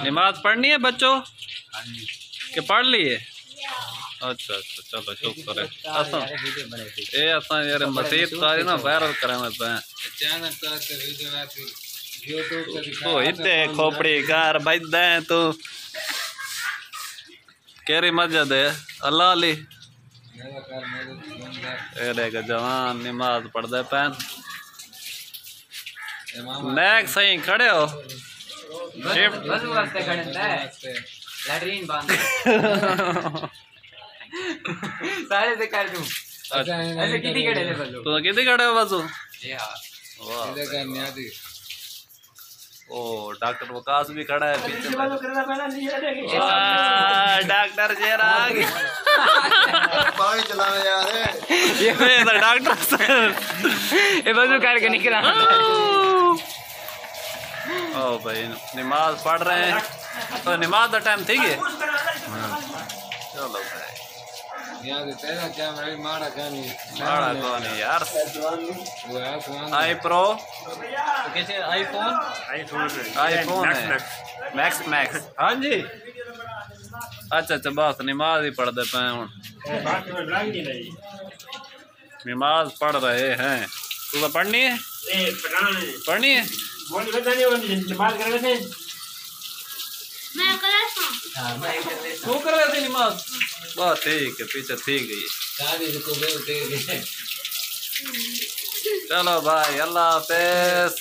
नमाज पढ़नी है बच्चों के पढ़ लिए? अच्छा अच्छा चलो शुक्र है। असा यार मसीद तारी ना वायरल करें मैं तो इतने खोपड़ी कार बजदा है तो केरी मस्जिद है अल्लाह अली एड़े जवान नमाज पढ़दे पैन नेक सही खड़े हो सारे से कर दूं ऐसे कितनी खड़े थे बल्लू तो कितनी खड़े हो बाजू वाह ओ डॉक्टर वकास भी खड़ा है पीछे डॉक्टर जेरा आ गया पानी चलावे यार ये तो डॉक्टर ये बल्लू करके निकला ओ भाई नमाज पढ़ रहे हैं तो नमाज का टाइम ठीक है चलो भाई यार तेरा कैमरा भी माड़ा कहानी कौन है यार आई प्रो कैसे आईफोन आईफोन है मैक्स मैक्स हाँ जी अच्छा अच्छा बस नमाज ही पढ़ते पे हूँ नमाज पढ़ रहे हैं तू तो पढ़नी है पढ़नी है तू कर रहे थे नमाज बस ठीक है पीछे ठीक है चलो भाई अल्लाह हाफिज।